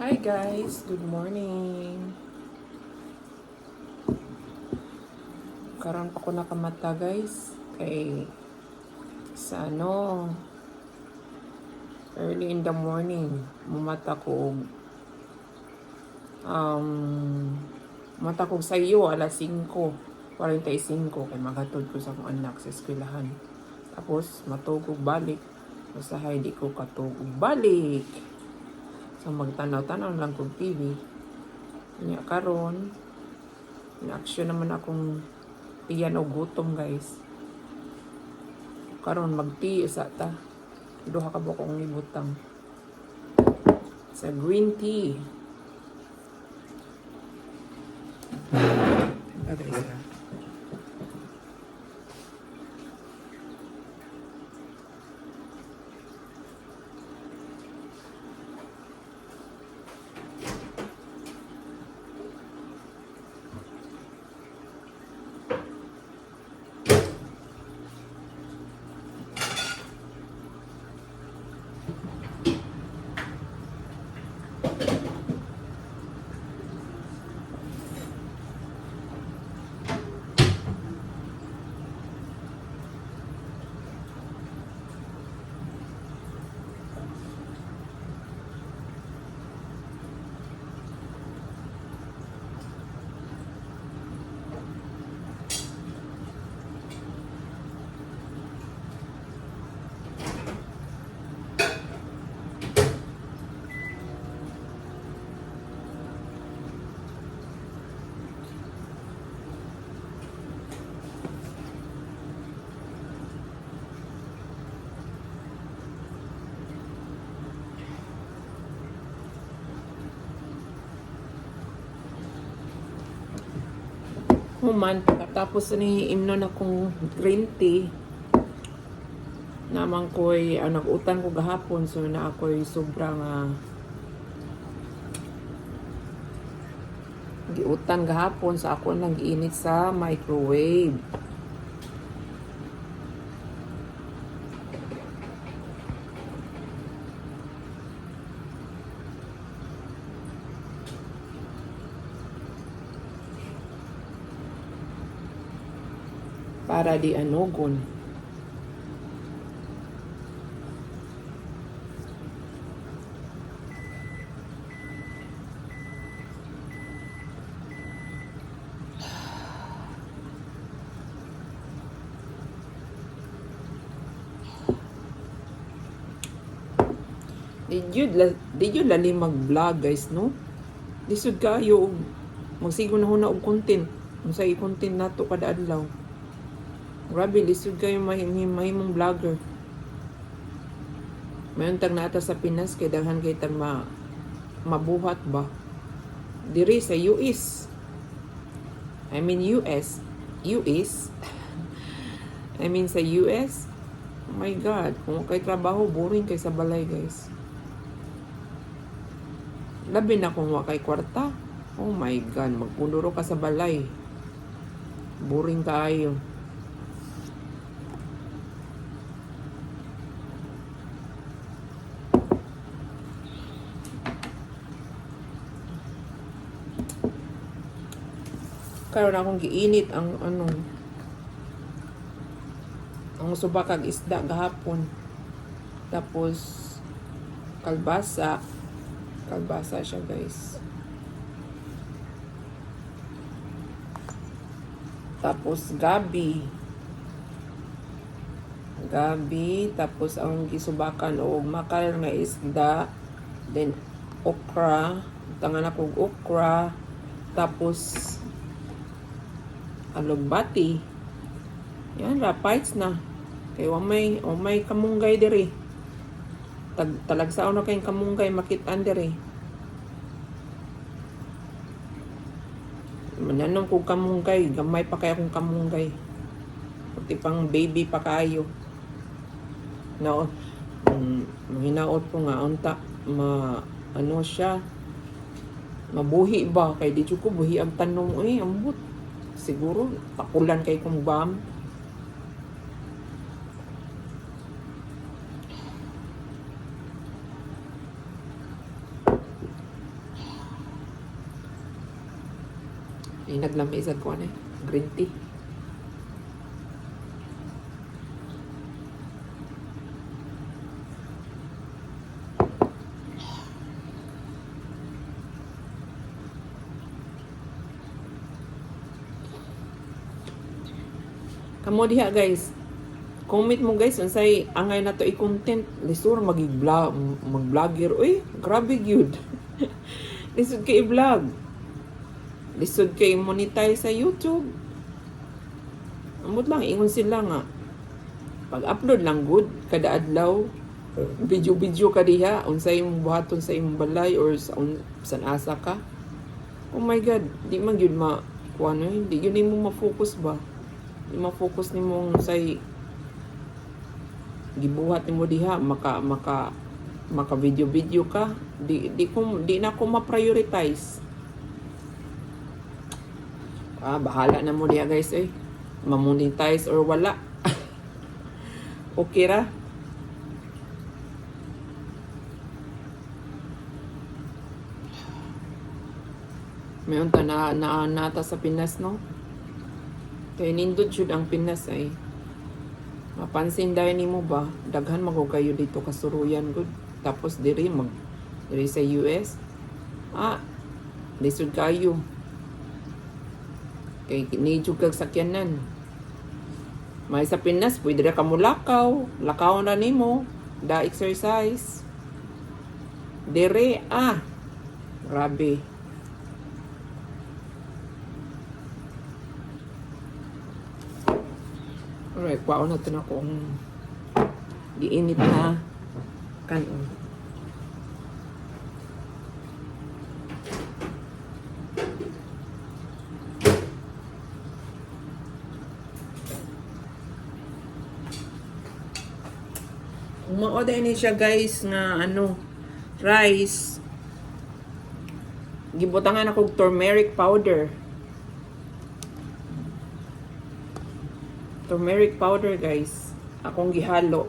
Hi guys, good morning. Karon pa ko nakamata guys. Kay sa early in the morning, mumata ko um mata ko sa iyo alas 5:45 kay magatod ko sa akong anak sa eskwelahan. Tapos matugog balik. Usahay di ko katugog balik. So magtanaw-tanaw lang kog TV. Nya karon, na-action naman akong tiyan o gutom guys. Karon magti sa ta. Duha ka ba kong ibutang sa green tea. Okay, sir. Human, pagkatapos ni imnon akong green tea, naman ko'y nag-utan ko gahapon, so na ako'y sobrang giutan gahapon, so ako nang giinit sa microwave. Para di anogon. Did you lali mag-vlog guys, no? Lisod kayo, magsigo na huna og content. Unsa i-content nato kada adlaw. Grabe, lisod kayo mahimong vlogger. Mayon tag naata sa Pinas kay daghan kay tag mabuhat ba. Diri sa US. I mean US. US. I mean sa US. Oh my God, kung kay trabaho boring kay sa balay guys. Labi na kung wa kay kwarta. Oh my God, magpunduro ka sa balay. Boring kaayo. Karon akong giinit ang subakag isda gahapon. Tapos kalbasa siya guys. Tapos gabi, tapos ang gisubakan o makal nga isda, then okra, tangan akong okra, tapos alugbati. Yan, rapites na. Kay may kamunggay diri. Talagsaon na kayong kamunggay makit-an diri. Mananong kong kamunggay, gamay pa kaya kong kamunggay. Pati pang baby pa kayo. No, hinaot ko nga unta siya mabuhi ba kay di ko buhi ang tanong ambot. Siguro pakulan kay kong bam. Naglamisan ko ano green tea. Kamo diha guys. Comment mo guys unsay angay na to i-content. Lisur mag-vlogger. Uy, grabe gyud. Lisod kay i-vlog. Lisod kay monetize sa YouTube. Amot lang ingon sila nga. Pag-upload lang good kada adlaw. Video ka diha unsay imong buhaton sa imong balay or sa san asa ka. Oh my god, di man gyud kuano, di gyud nimo ma-focus ba? Di ma-focus nimo say gibuhat nimo diha maka video ka. Di na ko ma-prioritize. Bahala na mo diha guys ma-monetize or wala. Okay ra. Mayon ta na nata sa Pinas no. Kay nindot jud ang Pinas mapansin dahil nimo ba daghan mago kayo dito kasuruyan good. Tapos diri sa US lisod kayo. Kay kinijug kag sakyanan. May sa Pinas pwede ra ka mulakaw, lakaw na nimo, da exercise. Diri grabe. Alright, kwaon na ito na kung diinit na kanon. Umaoda ini siya guys nga rice. Gibutangan ako turmeric powder. Turmeric powder guys. Akong gihalo.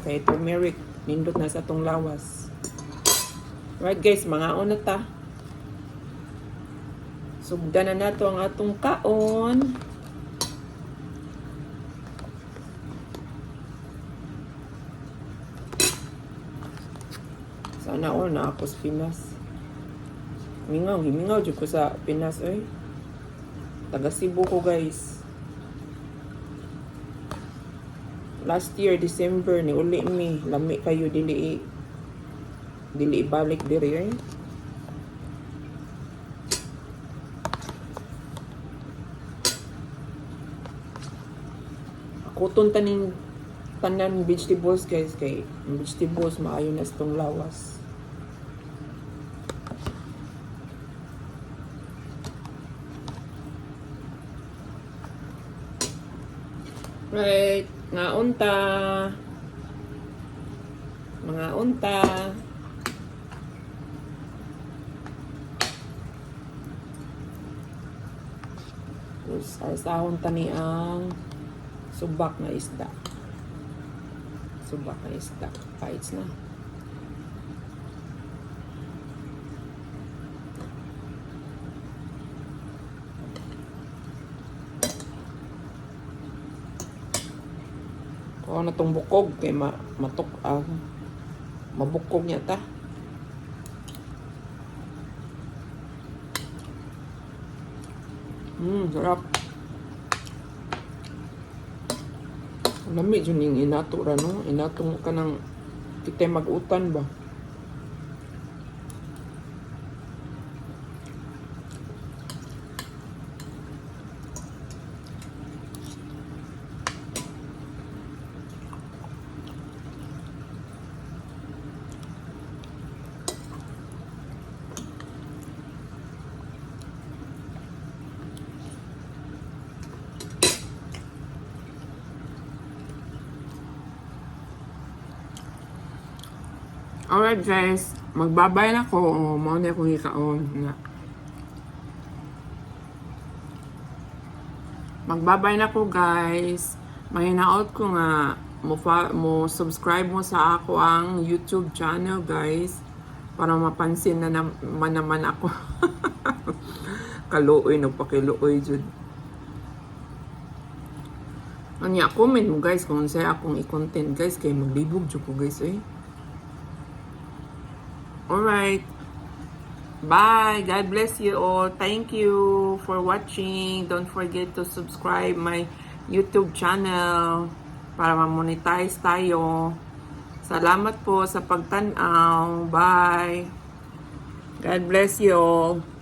Kay turmeric nindot na sa tong lawas. Right guys, mga una ta. Sugdan na nato ang atong kaon. Sana all na ako sa Pinas. Himingaw dyan ko sa Pinas taga Cebu ko guys. Last year December ni uli mi lami kayo dili ibalik diri Ako tanan vegetables guys kay vegetables maayo na itong lawas. Right, mga unta. Tapos, arsahon tani ang subak na isda. Paits na. Kuha na tong bukog kay mabukog niya ta. Sarap. Lami dyan yung inato ra no. Inato ka ng kita mag-utan ba. Alright guys, magbabay na ko. Mauna akong ikaon nga. Magbabay na ko guys. Mahinaot ko nga mo subscribe mo sa ako ang YouTube channel guys para mapansin na naman ako. kaluoy nagpakiluoy jud. Anya comment mo guys kung say akong i-content guys kay maglibog jud ko guys eh. Alright. Bye. God bless you all. Thank you for watching. Don't forget to subscribe my YouTube channel para ma-monetize tayo. Salamat po sa pagtanaw. Bye. God bless you all.